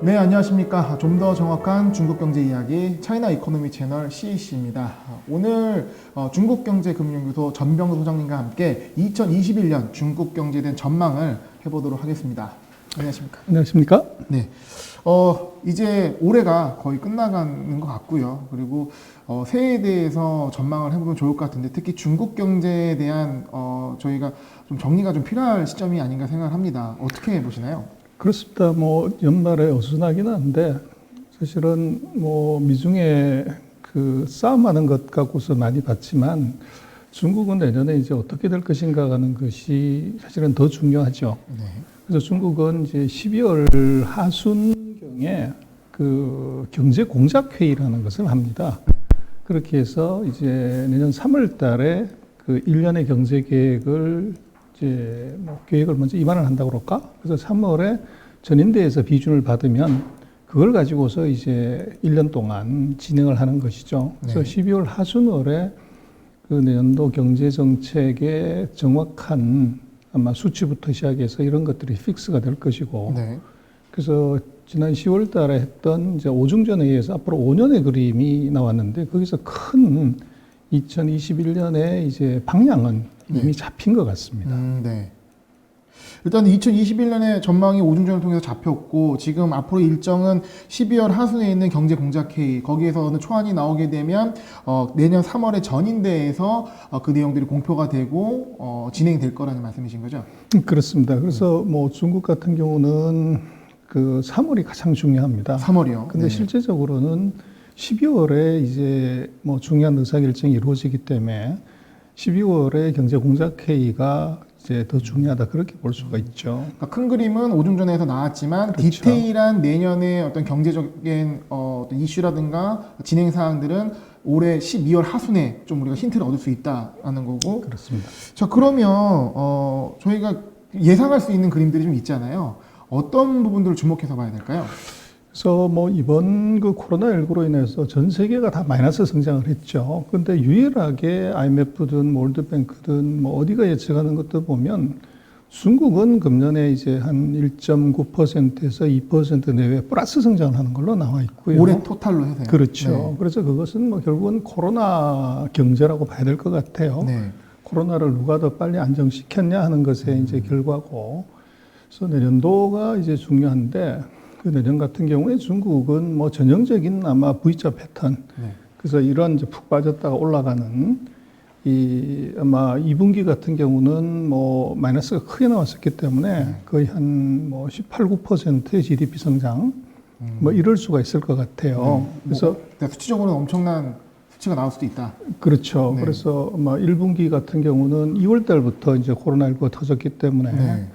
네, 안녕하십니까. 좀 더 정확한 중국 경제 이야기 차이나 이코노미 채널 CEC입니다. 오늘 중국 경제 금융교도 전병수 소장님과 함께 2021년 중국 경제에 대한 전망을 해보도록 하겠습니다. 안녕하십니까. 안녕하십니까? 네. 이제 올해가 거의 끝나가는 것 같고요. 그리고 새해에 대해서 전망을 해보면 좋을 것 같은데, 특히 중국 경제에 대한 저희가 좀 정리가 좀 필요할 시점이 아닌가 생각을 합니다. 어떻게 보시나요? 그렇습니다. 연말에 어수선하긴 한데, 사실은 미중에 그 싸움하는 것 갖고서 많이 봤지만, 중국은 내년에 이제 어떻게 될 것인가 하는 것이 사실은 더 중요하죠. 네. 그래서 중국은 이제 12월 하순경에 그 경제 공작 회의라는 것을 합니다. 그렇게 해서 이제 내년 3월 달에 그 1년의 경제 계획을 이제 계획을 먼저 입안을 한다고 그럴까? 그래서 3월에 전인대에서 비준을 받으면 그걸 가지고서 이제 1년 동안 진행을 하는 것이죠. 그래서 네. 12월 하순월에 그 내년도 경제 정책의 정확한 아마 수치부터 시작해서 이런 것들이 픽스가 될 것이고. 네. 그래서 지난 10월 달에 했던 이제 오중전회의에서 앞으로 5년의 그림이 나왔는데 거기서 큰 2021년에 이제 방향은 이미 잡힌 것 같습니다. 네. 일단 2021년에 전망이 오중전을 통해서 잡혔고, 지금 앞으로 일정은 12월 하순에 있는 경제공작회의, 거기에서 어느 초안이 나오게 되면 내년 3월에 전인대에서 그 내용들이 공표가 되고 진행될 거라는 말씀이신 거죠? 그렇습니다. 그래서 중국 같은 경우는 그 3월이 가장 중요합니다. 3월이요? 근데 실제적으로는 12월에 이제 중요한 의사결정이 이루어지기 때문에 12월에 경제공작회의가 이제 더 중요하다, 그렇게 볼 수가 있죠. 그러니까 큰 그림은 오중전에서 나왔지만, 그렇죠. 디테일한 내년의 어떤 경제적인 어떤 이슈라든가 진행 사항들은 올해 12월 하순에 좀 우리가 힌트를 얻을 수 있다는 거고. 그렇습니다. 자, 그러면 저희가 예상할 수 있는 그림들이 좀 있잖아요. 어떤 부분들을 주목해서 봐야 될까요? 그래서 이번 그 코로나19로 인해서 전 세계가 다 마이너스 성장을 했죠. 근데 유일하게 IMF든 월드뱅크든 어디가 예측하는 것도 보면 중국은 금년에 이제 한 1.9%에서 2% 내외 플러스 성장을 하는 걸로 나와 있고요. 올해 토탈로 해서요? 그렇죠. 네. 그래서 그것은 결국은 코로나 경제라고 봐야 될 것 같아요. 네. 코로나를 누가 더 빨리 안정시켰냐 하는 것의 이제 결과고. 그래서 내년도가 이제 중요한데, 그 내년 같은 경우에 중국은 전형적인 아마 V자 패턴. 네. 그래서 이런 이제 푹 빠졌다가 올라가는 아마 2분기 같은 경우는 마이너스가 크게 나왔었기 때문에 거의 한 18, 9%의 GDP 성장 이럴 수가 있을 것 같아요. 그래서 수치적으로는 엄청난 수치가 나올 수도 있다. 그렇죠. 네. 그래서 아마 1분기 같은 경우는 2월 달부터 이제 코로나19가 터졌기 때문에 네.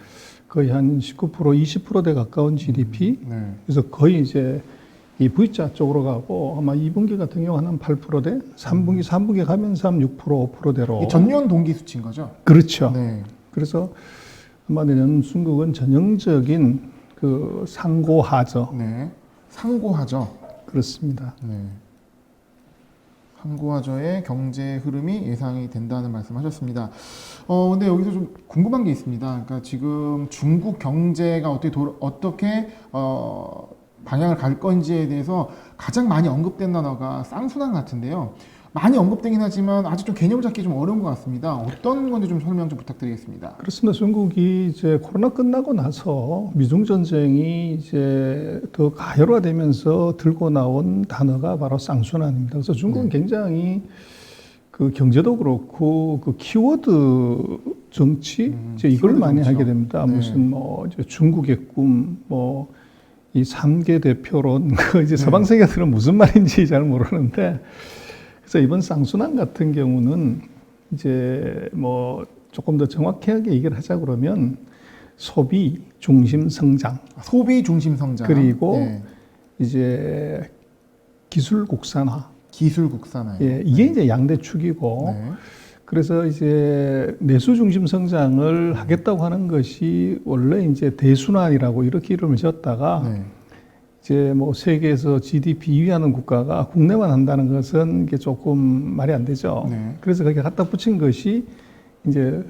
거의 한 19%, 20%대 가까운 GDP. 네. 그래서 거의 이제 이 V자 쪽으로 가고, 아마 2분기 같은 경우는 한 8%대, 3분기 가면서 한 6%, 5%대로. 전년 동기 수치인 거죠? 그렇죠. 네. 그래서 아마 내년 중국은 전형적인 그 상고하저. 네. 상고하저. 그렇습니다. 네. 상고하저의 경제 흐름이 예상이 된다는 말씀하셨습니다. 근데 여기서 좀 궁금한 게 있습니다. 그러니까 지금 중국 경제가 어떻게 방향을 갈 건지에 대해서 가장 많이 언급된 단어가 쌍순환 같은데요. 많이 언급되긴 하지만 아직 좀 개념 잡기 좀 어려운 것 같습니다. 어떤 건지 좀 설명 좀 부탁드리겠습니다. 그렇습니다. 중국이 이제 코로나 끝나고 나서 미중 전쟁이 이제 더 가열화되면서 들고 나온 단어가 바로 쌍순환입니다. 그래서 중국은 굉장히 그 경제도 그렇고 그 키워드 정치 이제 이걸 키워드 많이 정치요. 하게 됩니다. 네. 무슨 이제 중국의 꿈 이 3개 대표론 그 이제 서방 세계들은 무슨 말인지 잘 모르는데, 그래서 이번 쌍순환 같은 경우는 이제 조금 더 정확하게 얘기를 하자 그러면 소비 중심 성장, 소비 중심 성장. 그리고 네. 이제 기술 국산화. 기술 국산화. 예, 이게 이제 양대 축이고. 네. 그래서 이제 내수 중심 성장을 하겠다고 하는 것이 원래 이제 대순환이라고 이렇게 이름을 지었다가 네. 이제 세계에서 GDP 2위 하는 국가가 국내만 한다는 것은 이게 조금 말이 안 되죠. 네. 그래서 거기에 갖다 붙인 것이 이제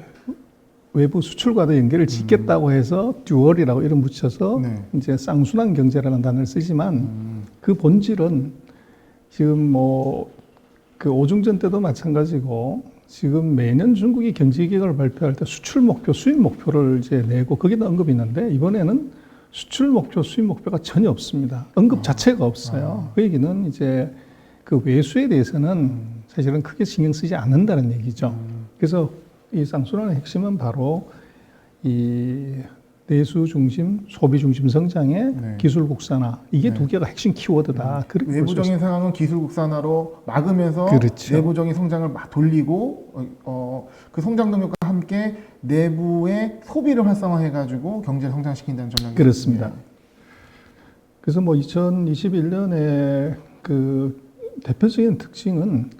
외부 수출과도 연결을 짓겠다고 해서 듀얼이라고 이름 붙여서 네. 이제 쌍순환 경제라는 단어를 쓰지만 그 본질은 지금 뭐 그 오중전 때도 마찬가지고 지금 매년 중국이 경제 계획을 발표할 때 수출 목표, 수입 목표를 이제 내고 거기다 언급이 있는데 이번에는 수출 목표, 수입 목표가 전혀 없습니다. 언급 자체가 없어요. 그 얘기는 이제 그 외수에 대해서는 사실은 크게 신경 쓰지 않는다는 얘기죠. 그래서 이 쌍순환의 핵심은 바로 이 내수 중심, 소비 중심 성장의 네. 기술 국산화 이게 네. 두 개가 핵심 키워드다. 그렇게 볼수 외부적인 있습니다. 상황은 기술 국산화로 막으면서 그렇죠. 내부적인 성장을 막 돌리고 그 성장 능력과 함께 내부의 소비를 활성화해가지고 경제를 성장시킨다는 전략이 그렇습니다. 그래서 뭐 2021년에 그 대표적인 특징은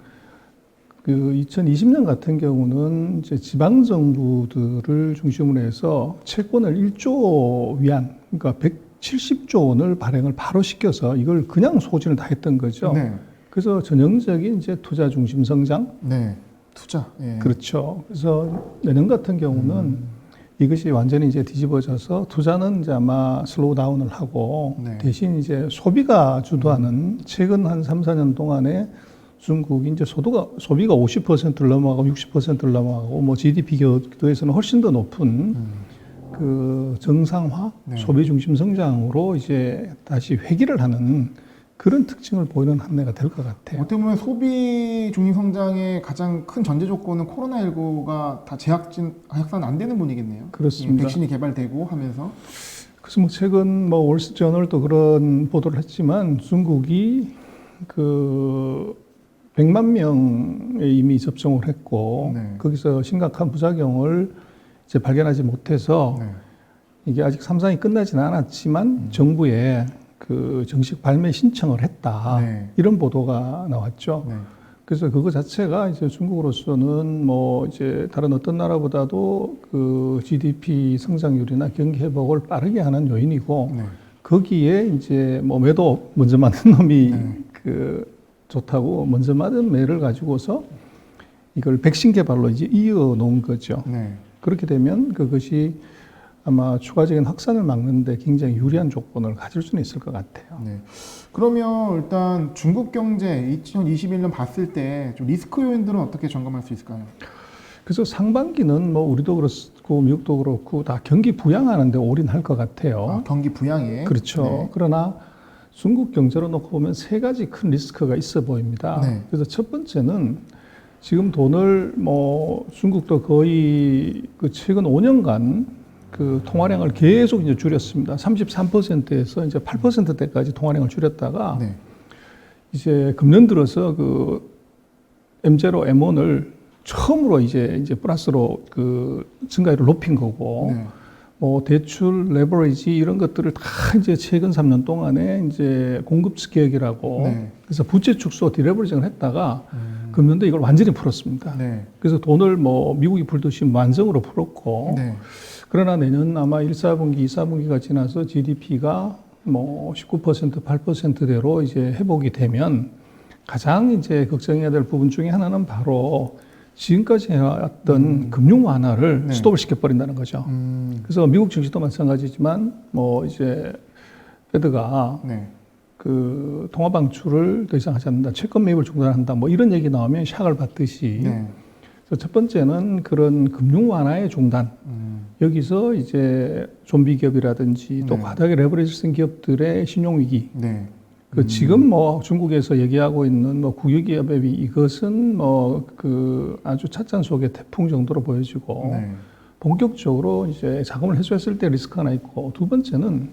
그 2020년 같은 경우는 이제 지방 정부들을 중심으로 해서 채권을 1조 위안, 그러니까 170조 원을 발행을 바로 시켜서 이걸 그냥 소진을 다 했던 거죠. 네. 그래서 전형적인 이제 투자 중심 성장. 네. 투자. 예. 그렇죠. 그래서 내년 같은 경우는 이것이 완전히 이제 뒤집어져서 투자는 이제 아마 슬로우 다운을 하고 네. 대신 이제 소비가 주도하는 최근 한 3, 4년 동안에 중국이 이제 소비가 50%를 넘어가고 60%를 넘어가고 뭐 GDP 궤도에서는 훨씬 더 높은 그 정상화, 네. 소비 중심 성장으로 이제 다시 회귀를 하는 그런 특징을 보이는 한 해가 될 것 같아요. 어떻게 보면 소비 중심 성장의 가장 큰 전제 조건은 코로나19가 다 확산 안 되는 분위겠네요. 그렇습니다. 백신이 개발되고 하면서. 그래서 뭐 최근 뭐 월스트저널도 그런 보도를 했지만 중국이 그 100만 명에 이미 접종을 했고 네. 거기서 심각한 부작용을 이제 발견하지 못해서 네. 이게 아직 3상이 끝나지는 않았지만 정부에 그 정식 발매 신청을 했다. 네. 이런 보도가 나왔죠. 네. 그래서 그거 자체가 이제 중국으로서는 뭐 이제 다른 어떤 나라보다도 그 GDP 성장률이나 경기 회복을 빠르게 하는 요인이고 네. 거기에 이제 뭐 매도 먼저 맞는 놈이 네. 그 좋다고 먼저 맞은 매를 가지고서 이걸 백신 개발로 이제 이어 놓은 거죠. 네. 그렇게 되면 그것이 아마 추가적인 확산을 막는데 굉장히 유리한 조건을 가질 수는 있을 것 같아요. 네. 그러면 일단 중국 경제 2021년 봤을 때 좀 리스크 요인들은 어떻게 점검할 수 있을까요? 그래서 상반기는 뭐 우리도 그렇고 미국도 그렇고 다 경기 부양하는 데 올인할 것 같아요. 경기 부양에. 그렇죠. 네. 그러나 중국 경제로 놓고 보면 세 가지 큰 리스크가 있어 보입니다. 네. 그래서 첫 번째는 지금 돈을 뭐 중국도 거의 그 최근 5년간 그 통화량을 계속 이제 줄였습니다. 33%에서 이제 8%대까지 통화량을 줄였다가 네. 이제 금년 들어서 그 M0, M1을 처음으로 이제 플러스로 그 증가율을 높인 거고 네. 뭐 대출, 레버리지 이런 것들을 다 이제 최근 3년 동안에 이제 공급 개혁이라고 네. 그래서 부채 축소 디레버리징을 했다가 금년도 이걸 완전히 풀었습니다. 네. 그래서 돈을 뭐 미국이 풀듯이 만정으로 풀었고 네. 그러나 내년 아마 1사분기, 2사분기가 지나서 GDP가 뭐 19%, 8%대로 이제 회복이 되면 가장 이제 걱정해야 될 부분 중에 하나는 바로 지금까지 해왔던 금융 완화를 네. 스톱을 시켜버린다는 거죠. 그래서 미국 증시도 마찬가지지만 뭐 이제 페드가 네. 그 통화 방출을 더 이상 하지 않는다, 채권 매입을 중단한다, 뭐 이런 얘기 나오면 샥을 받듯이. 네. 그래서 첫 번째는 그런 금융 완화의 중단. 여기서 이제 좀비 기업이라든지 또 네. 바닥에 레버리지 쓴 기업들의 신용 위기. 네. 그 지금 뭐 중국에서 얘기하고 있는 뭐 국유기업의 위 이것은 뭐 그 아주 찻잔 속의 태풍 정도로 보여지고 네. 본격적으로 이제 자금을 회수했을 때 리스크가 하나 있고 두 번째는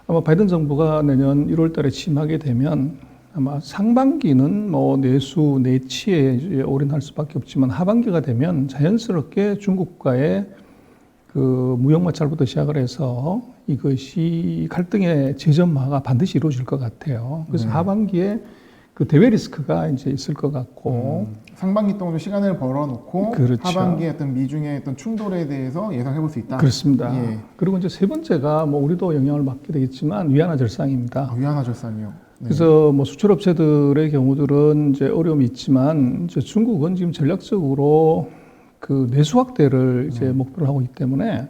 아마 바이든 정부가 내년 1월 달에 취임하게 되면 아마 상반기는 뭐 내수, 내치에 이제 올인할 수밖에 없지만 하반기가 되면 자연스럽게 중국과의 그 무역 마찰부터 시작을 해서 이것이 갈등의 재점화가 반드시 이루어질 것 같아요. 그래서 하반기에 그 대외 리스크가 이제 있을 것 같고 상반기 동안 좀 시간을 벌어놓고 그렇죠. 하반기에 어떤 미중의 어떤 충돌에 대해서 예상해 볼 수 있다. 그렇습니다. 예. 그리고 이제 세 번째가 뭐 우리도 영향을 받게 되겠지만 위안화 절상입니다. 위안화 절상이요. 네. 그래서 뭐 수출업체들의 경우들은 이제 어려움이 있지만 이제 중국은 지금 전략적으로 그 내수 확대를 이제 목표로 하고 있기 때문에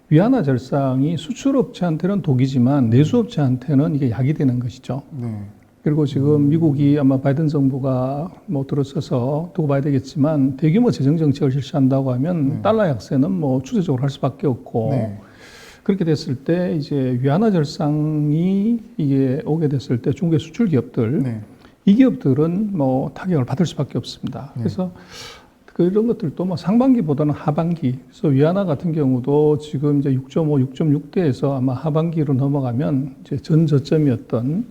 위안화 절상이 수출업체한테는 독이지만 내수업체한테는 이게 약이 되는 것이죠. 네. 그리고 지금 미국이 아마 바이든 정부가 뭐 들어서서 두고 봐야 되겠지만 대규모 재정 정책을 실시한다고 하면 달러 약세는 뭐 추세적으로 할 수밖에 없고 네. 그렇게 됐을 때 이제 위안화 절상이 이게 오게 됐을 때 중국의 수출 기업들 네. 이 기업들은 뭐 타격을 받을 수밖에 없습니다. 네. 그래서 그런 것들도 뭐 상반기보다는 하반기. 그래서 위안화 같은 경우도 지금 이제 6.5, 6.6대에서 아마 하반기로 넘어가면 이제 전 저점이었던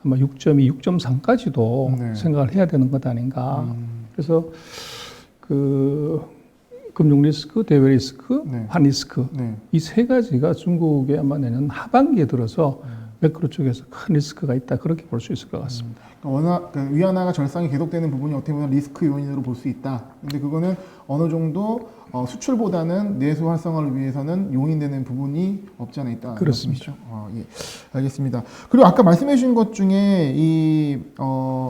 아마 6.2, 6.3까지도 네. 생각을 해야 되는 것 아닌가. 그래서 그 금융 리스크, 대외 리스크, 네. 환 리스크 네. 이 세 가지가 중국의 아마 내년 하반기에 들어서 매크로 쪽에서 큰 리스크가 있다 그렇게 볼 수 있을 것 같습니다. 워낙 위안화가 절상이 계속되는 부분이 어떻게 보면 리스크 요인으로 볼 수 있다. 근데 그거는 어느 정도 수출보다는 내수 활성화를 위해서는 용인되는 부분이 없지 않아 있다. 그렇습니다. 예, 알겠습니다. 그리고 아까 말씀해 주신 것 중에 이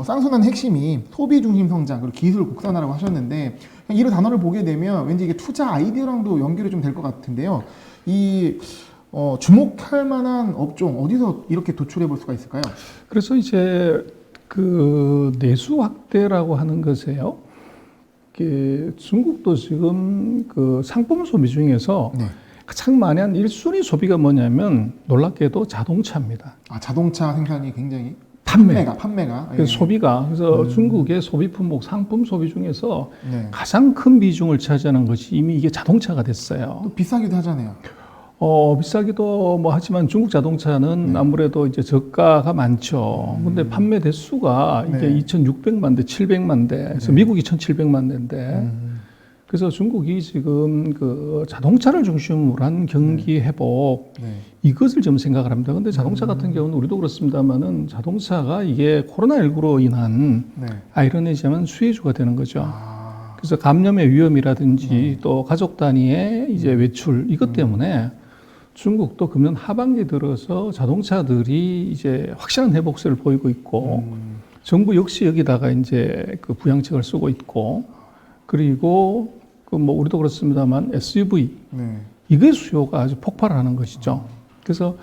쌍순환 핵심이 소비 중심 성장 그리고 기술 국산화라고 하셨는데 이런 단어를 보게 되면 왠지 이게 투자 아이디어랑도 연결이 좀 될 것 같은데요. 이 주목할 만한 업종 어디서 이렇게 도출해 볼 수가 있을까요? 그래서 이제 그 내수 확대라고 하는 것에요. 중국도 지금 그 상품 소비 중에서 네. 가장 많이 한 1순위 소비가 뭐냐면 놀랍게도 자동차입니다. 아, 자동차 생산이 굉장히 판매가. 예. 소비가. 그래서 중국의 소비 품목, 상품 소비 중에서 네. 가장 큰 비중을 차지하는 것이 이미 이게 자동차가 됐어요. 또 비싸기도 하잖아요. 비싸기도 뭐 하지만 중국 자동차는 아무래도 이제 저가가 많죠. 근데 판매 대수가 이게 네. 2,600만 대, 700만 대. 그래서 미국이 1,700만 대인데. 그래서 중국이 지금 그 자동차를 중심으로 한 경기 회복 네. 이것을 좀 생각을 합니다. 근데 자동차 같은 경우는 우리도 그렇습니다만은 자동차가 이게 코로나19로 인한 네. 아이러니지만 수혜주가 되는 거죠. 아, 그래서 감염의 위험이라든지 또 가족 단위의 이제 외출 이것 때문에 중국도 금년 하반기 들어서 자동차들이 이제 확실한 회복세를 보이고 있고 정부 역시 여기다가 이제 그 부양책을 쓰고 있고 그리고 그 뭐 우리도 그렇습니다만 SUV 네. 이게 수요가 아주 폭발하는 것이죠. 그래서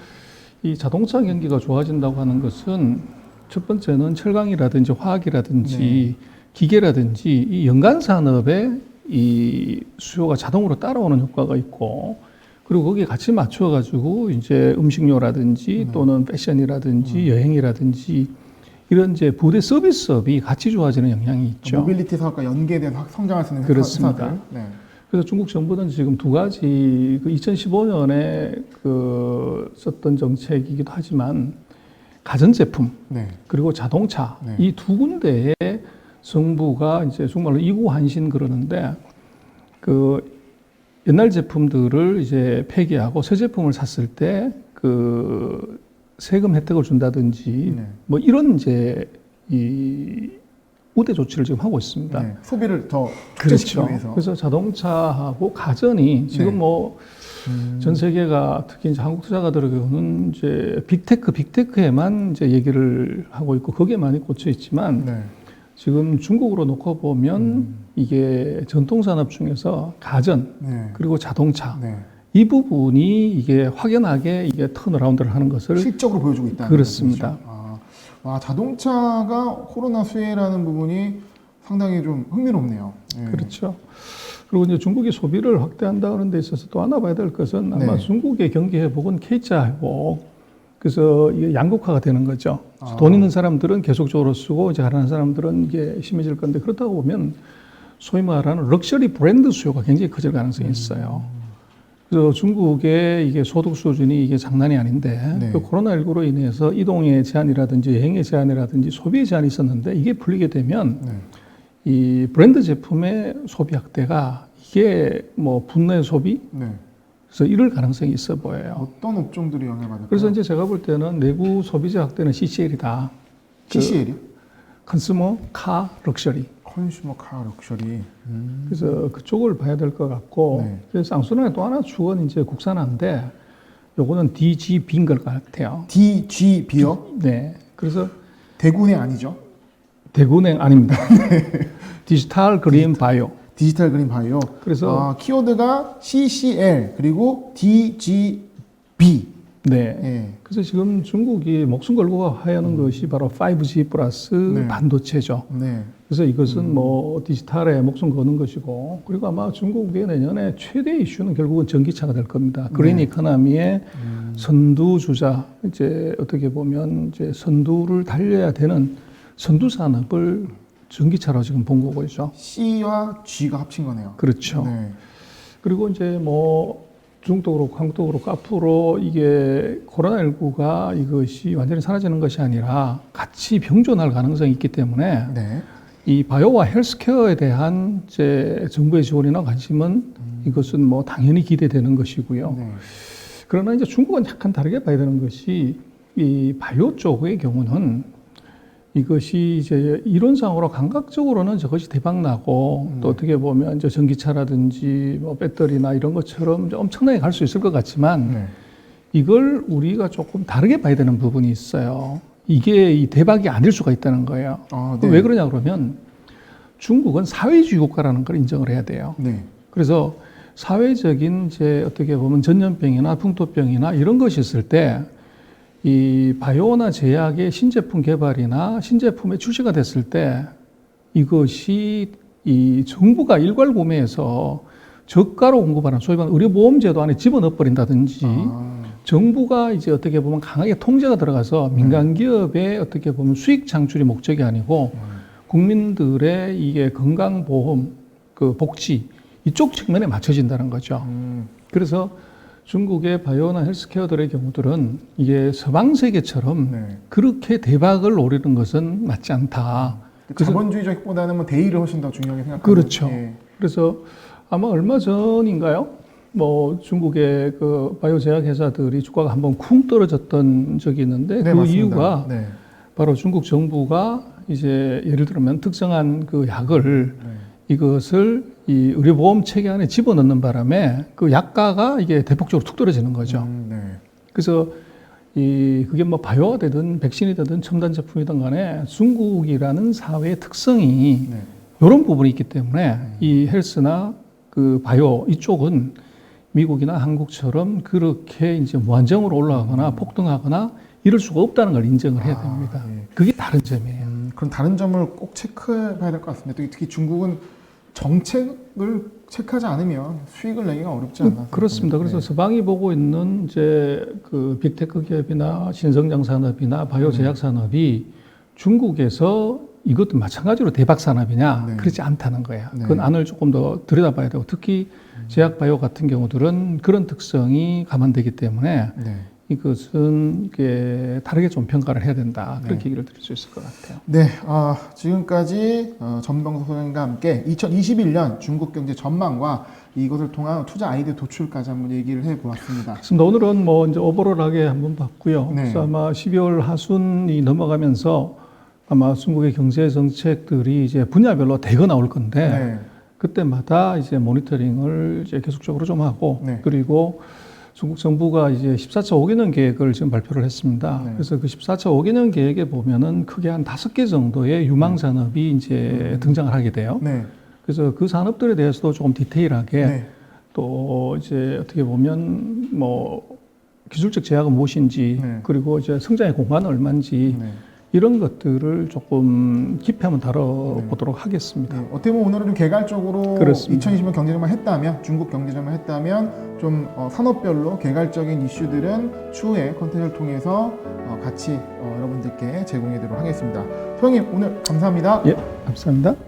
이 자동차 경기가 좋아진다고 하는 것은 첫 번째는 철강이라든지 화학이라든지 기계라든지 이 연간 산업에 이 수요가 자동으로 따라오는 효과가 있고 그리고 거기에 같이 맞춰가지고 이제 음식료라든지 또는 패션이라든지 여행이라든지 이런 이제 부대 서비스업이 같이 좋아지는 영향이 있죠. 모빌리티 사업과 연계된 성장할 수 있는 그렇습니다. 회사들. 네. 그래서 중국 정부는 지금 두 가지 그 2015년에 그 썼던 정책이기도 하지만 가전제품 네. 그리고 자동차 네. 이 두 군데에 정부가 이제 정말로 이구환신 그러는데 그 옛날 제품들을 이제 폐기하고 새 제품을 샀을 때 그 세금 혜택을 준다든지 네. 뭐 이런 이제 이 우대 조치를 지금 하고 있습니다. 네. 소비를 더 축제시키기 그렇죠. 위해서. 그래서 자동차하고 가전이 지금 네. 뭐 전 세계가 특히 이제 한국 투자가 들어가는 이제 빅테크에만 이제 얘기를 하고 있고 거기에 많이 꽂혀 있지만 네. 지금 중국으로 놓고 보면 이게 전통 산업 중에서 가전 네. 그리고 자동차 네. 이 부분이 이게 확연하게 이게 턴어라운드를 하는 것을 실적으로 보여주고 있다. 그렇습니다. 와, 자동차가 코로나 수혜라는 부분이 상당히 좀 흥미롭네요. 네. 그렇죠. 그리고 이제 중국이 소비를 확대한다는 데 있어서 또 하나 봐야 될 것은 아마 네. 중국의 경기 회복은 K자 회복. 그래서 이게 양극화가 되는 거죠. 아. 돈 있는 사람들은 계속적으로 쓰고 이제 잘하는 사람들은 이게 심해질 건데 그렇다고 보면 소위 말하는 럭셔리 브랜드 수요가 굉장히 커질 가능성이 있어요. 그래서 중국의 이게 소득 수준이 이게 장난이 아닌데 네. 그 코로나19로 인해서 이동의 제한이라든지 여행의 제한이라든지 소비의 제한이 있었는데 이게 풀리게 되면 네. 이 브랜드 제품의 소비 확대가 이게 뭐 분내 소비 네. 그래서 이럴 가능성이 있어 보여요. 어떤 업종들이 영향받을까요? 그래서 이제 제가 볼 때는 내부 소비재 확대는 CCL이다. CCL이요? 컨슈머 카 럭셔리. 컨슈머 카 럭셔리. 그래서 그쪽을 봐야 될 것 같고 네. 그래서 쌍순환의 또 하나 주어는 이제 국산화인데 요거는 DGB인 것 같아요. DGB요? 네. 그래서 대구은행 아니죠? 대구은행 아닙니다. 디지털 그린 바이오. 디지털 그린 바이오. 그래서 키워드가 CCL 그리고 DGB. 네. 예. 그래서 지금 중국이 목숨 걸고 하려는 것이 바로 5G 플러스 네. 반도체죠. 네. 그래서 이것은 뭐 디지털에 목숨 거는 것이고, 그리고 아마 중국의 내년에 최대 이슈는 결국은 전기차가 될 겁니다. 그린 이코노미의 선두주자, 이제 어떻게 보면 이제 선두를 달려야 되는 선두 산업을 전기차로 지금 본 거고 있죠. C와 G가 합친 거네요. 그렇죠. 네. 그리고 이제 뭐 중국도 그렇고 한국도 그렇고 앞으로 이게 코로나19가 이것이 완전히 사라지는 것이 아니라 같이 병존할 가능성이 있기 때문에 네. 이 바이오와 헬스케어에 대한 이제 정부의 지원이나 관심은 이것은 뭐 당연히 기대되는 것이고요. 네. 그러나 이제 중국은 약간 다르게 봐야 되는 것이 이 바이오 쪽의 경우는 이것이 이제 이론상으로 감각적으로는 저것이 대박 나고 또 어떻게 보면 이제 전기차라든지 뭐 배터리나 이런 것처럼 이제 엄청나게 갈 수 있을 것 같지만 네. 이걸 우리가 조금 다르게 봐야 되는 부분이 있어요. 이게 이 대박이 아닐 수가 있다는 거예요. 네. 왜 그러냐 그러면 중국은 사회주의 국가라는 걸 인정을 해야 돼요. 네. 그래서 사회적인 이제 어떻게 보면 전염병이나 풍토병이나 이런 것이 있을 때 이 바이오나 제약의 신제품 개발이나 신제품의 출시가 됐을 때 이것이 이 정부가 일괄 구매해서 저가로 공급하는 소위 말하는 의료보험제도 안에 집어넣어 버린다든지 정부가 이제 어떻게 보면 강하게 통제가 들어가서 민간 기업의 어떻게 보면 수익 창출이 목적이 아니고 국민들의 이게 건강보험, 그 복지 이쪽 측면에 맞춰진다는 거죠. 그래서 중국의 바이오나 헬스케어들의 경우들은 이게 서방 세계처럼 네. 그렇게 대박을 노리는 것은 맞지 않다. 그래서 자본주의적보다는 뭐 대의를 훨씬 더 중요하게 생각하는. 그렇죠. 예. 그래서 아마 얼마 전인가요? 뭐 중국의 그 바이오 제약 회사들이 주가가 한번 쿵 떨어졌던 적이 있는데 네, 그 맞습니다. 이유가 네. 바로 중국 정부가 이제 예를 들면 특정한 그 약을 네. 이것을 이 의료보험 체계 안에 집어넣는 바람에 그 약가가 이게 대폭적으로 툭 떨어지는 거죠. 네. 그래서 그게 뭐 바이오가 되든 백신이 되든 첨단 제품이든 간에 중국이라는 사회의 특성이 네. 이런 부분이 있기 때문에 이 헬스나 그 바이오 이쪽은 미국이나 한국처럼 그렇게 이제 무한정으로 올라가거나 폭등하거나 이럴 수가 없다는 걸 인정을 해야 됩니다. 네. 그게 다른 점이에요. 그런 다른 점을 꼭 체크해 봐야 될 것 같습니다. 특히 중국은 정책을 체크하지 않으면 수익을 내기가 어렵지 않나. 그렇습니다. 그래서 서방이 보고 있는 이제 그 빅테크 기업이나 신성장 산업이나 바이오 제약 산업이 중국에서 이것도 마찬가지로 대박 산업이냐 네. 그렇지 않다는 거예요. 네. 그건 안을 조금 더 들여다봐야 되고 특히 제약 바이오 같은 경우들은 그런 특성이 감안되기 때문에 네. 이것은 이게 다르게 좀 평가를 해야 된다. 그렇게 네. 얘기를 드릴 수 있을 것 같아요. 네, 지금까지 전병석 소장님과 함께 2021년 중국 경제 전망과 이것을 통한 투자 아이디어 도출까지 한번 얘기를 해보았습니다. 그렇습니다. 오늘은 뭐 이제 오버롤하게 한번 봤고요. 네. 그래서 아마 12월 하순이 넘어가면서 아마 중국의 경제 정책들이 이제 분야별로 대거 나올 건데 네. 그때마다 이제 모니터링을 이제 계속적으로 좀 하고 네. 그리고 중국 정부가 이제 14차 5개년 계획을 지금 발표를 했습니다. 네. 그래서 그 14차 5개년 계획에 보면은 크게 한 5개 정도의 유망 산업이 이제 등장을 하게 돼요. 네. 그래서 그 산업들에 대해서도 조금 디테일하게 네. 또 이제 어떻게 보면 뭐 기술적 제약은 무엇인지 네. 그리고 이제 성장의 공간은 얼마인지 네. 이런 것들을 조금 깊이 한번 다뤄보도록 하겠습니다. 네, 어떻게 보면 오늘은 좀 개괄적으로 그렇습니다. 2020년 경제전만 했다면 중국 경제전만 했다면 좀 산업별로 개괄적인 이슈들은 추후에 컨텐츠를 통해서 같이 여러분들께 제공해드리도록 하겠습니다. 소장님 오늘 감사합니다. 예, 감사합니다.